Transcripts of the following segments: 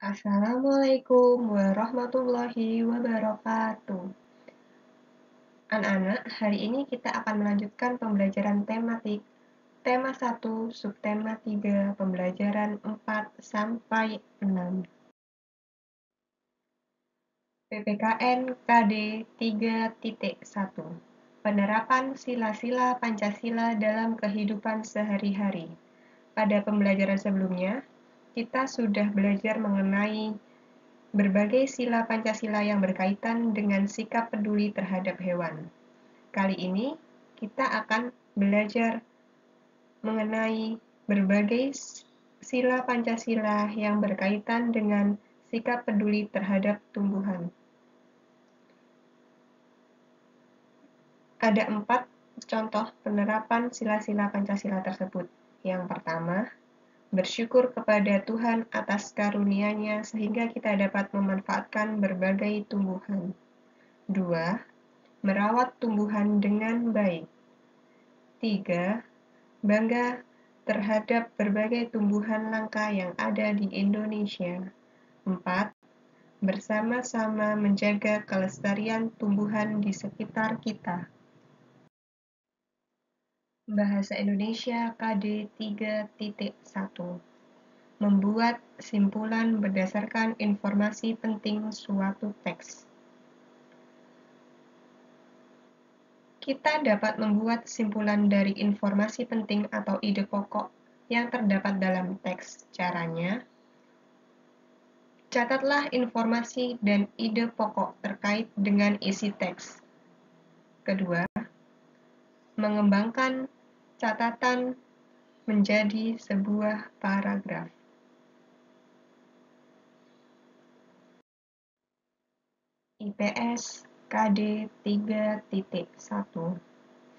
Assalamualaikum warahmatullahi wabarakatuh. Anak-anak, hari ini kita akan melanjutkan pembelajaran tematik tema 1, subtema 3, pembelajaran 4 sampai 6. PPKN KD 3.1. Penerapan sila-sila Pancasila dalam kehidupan sehari-hari. Pada pembelajaran sebelumnya, kita sudah belajar mengenai berbagai sila Pancasila yang berkaitan dengan sikap peduli terhadap hewan. Kali ini kita akan belajar mengenai berbagai sila Pancasila yang berkaitan dengan sikap peduli terhadap tumbuhan. Ada 4 contoh penerapan sila-sila Pancasila tersebut. Yang pertama, bersyukur kepada Tuhan atas karunia-Nya sehingga kita dapat memanfaatkan berbagai tumbuhan. 2. Merawat tumbuhan dengan baik. 3. Bangga terhadap berbagai tumbuhan langka yang ada di Indonesia. 4. Bersama-sama menjaga kelestarian tumbuhan di sekitar kita. Bahasa Indonesia KD 3.1. Membuat simpulan berdasarkan informasi penting suatu teks. Kita dapat membuat simpulan dari informasi penting atau ide pokok yang terdapat dalam teks. Caranya, catatlah informasi dan ide pokok terkait dengan isi teks. Kedua, mengembangkan catatan menjadi sebuah paragraf. IPS KD 3.1.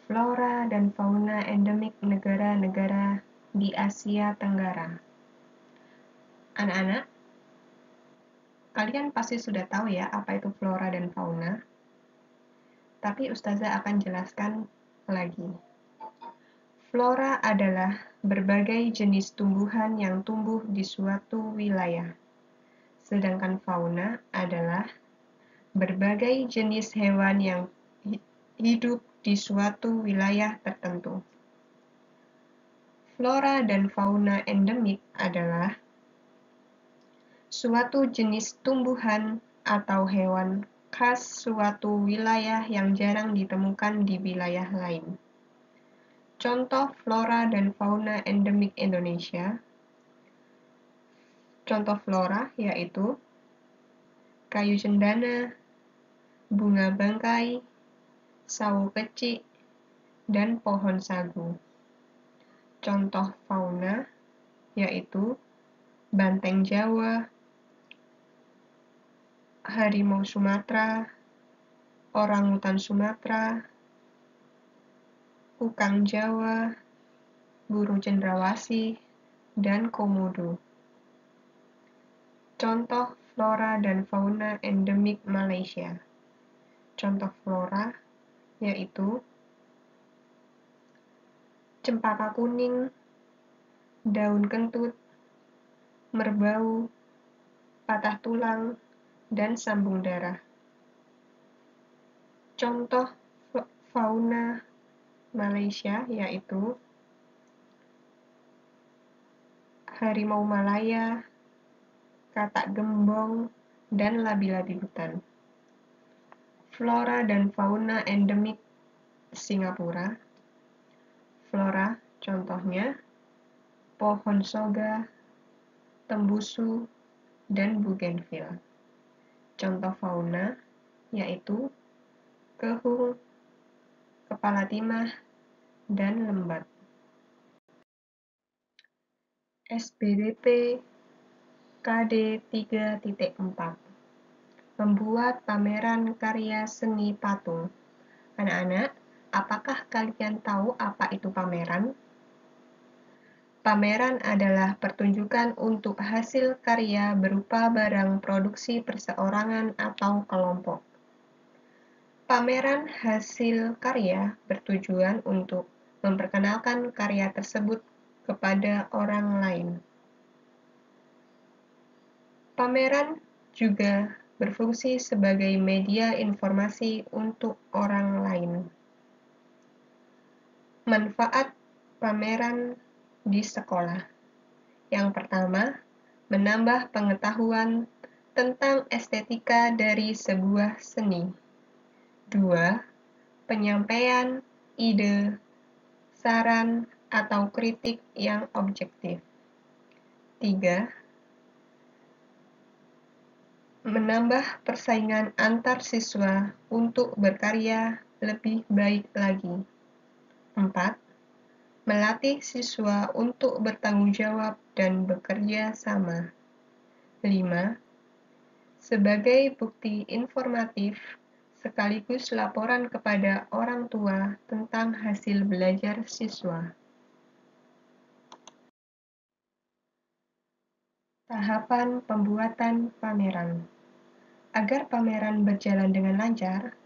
Flora dan fauna endemik negara-negara di Asia Tenggara. Anak-anak, kalian pasti sudah tahu ya apa itu flora dan fauna. Tapi Ustazah akan jelaskan lagi. Flora adalah berbagai jenis tumbuhan yang tumbuh di suatu wilayah. Sedangkan fauna adalah berbagai jenis hewan yang hidup di suatu wilayah tertentu. Flora dan fauna endemik adalah suatu jenis tumbuhan atau hewan khas suatu wilayah yang jarang ditemukan di wilayah lain. Contoh flora dan fauna endemik Indonesia. Contoh flora yaitu kayu cendana, bunga bangkai, sawo kecik, dan pohon sagu. Contoh fauna yaitu banteng Jawa, harimau Sumatera, orangutan Sumatera, kukang Jawa, burung cendrawasih, dan komodo. Contoh flora dan fauna endemik Malaysia. Contoh flora yaitu cempaka kuning, daun kentut, merbau, patah tulang, dan sambung darah. Contoh fauna Malaysia yaitu harimau Malaya, katak gembong, dan labi-labi hutan. Flora dan fauna endemik Singapura. Flora contohnya pohon soga, tembusu, dan bougainville. Contoh fauna yaitu kehung, kepala timah, dan lembat. SBBP KD 3.4. Membuat pameran karya seni patung. Anak-anak, apakah kalian tahu apa itu pameran? Pameran adalah pertunjukan untuk hasil karya berupa barang produksi perseorangan atau kelompok. Pameran hasil karya bertujuan untuk memperkenalkan karya tersebut kepada orang lain. Pameran juga berfungsi sebagai media informasi untuk orang lain. Manfaat pameran di sekolah. Yang pertama, menambah pengetahuan tentang estetika dari sebuah seni. 2. Penyampaian ide, saran, atau kritik yang objektif. 3. Menambah persaingan antar siswa untuk berkarya lebih baik lagi. 4. Melatih siswa untuk bertanggung jawab dan bekerja sama. 5. Sebagai bukti informatif sekaligus laporan kepada orang tua tentang hasil belajar siswa. Tahapan pembuatan pameran. Agar pameran berjalan dengan lancar,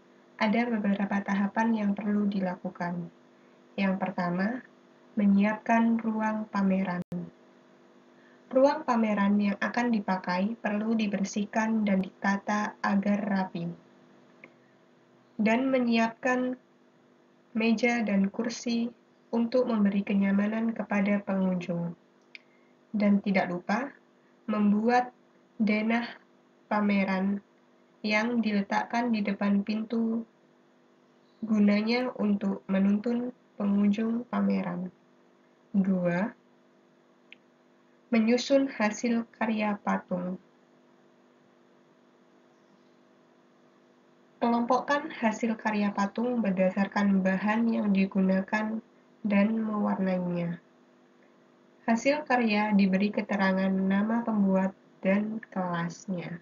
ada beberapa tahapan yang perlu dilakukan. Yang pertama, menyiapkan ruang pameran. Ruang pameran yang akan dipakai perlu dibersihkan dan ditata agar rapi. Dan menyiapkan meja dan kursi untuk memberi kenyamanan kepada pengunjung. Dan tidak lupa, membuat denah pameran yang diletakkan di depan pintu gunanya untuk menuntun pengunjung pameran. 2. Menyusun hasil karya patung. Kelompokkan hasil karya patung berdasarkan bahan yang digunakan dan mewarnainya. Hasil karya diberi keterangan nama pembuat dan kelasnya.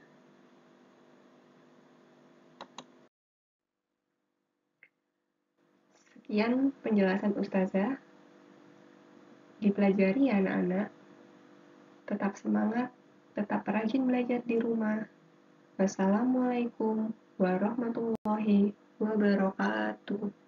Sekian penjelasan Ustazah. Dipelajari ya anak-anak. Tetap semangat, tetap rajin belajar di rumah. Wassalamualaikum warahmatullahi wabarakatuh.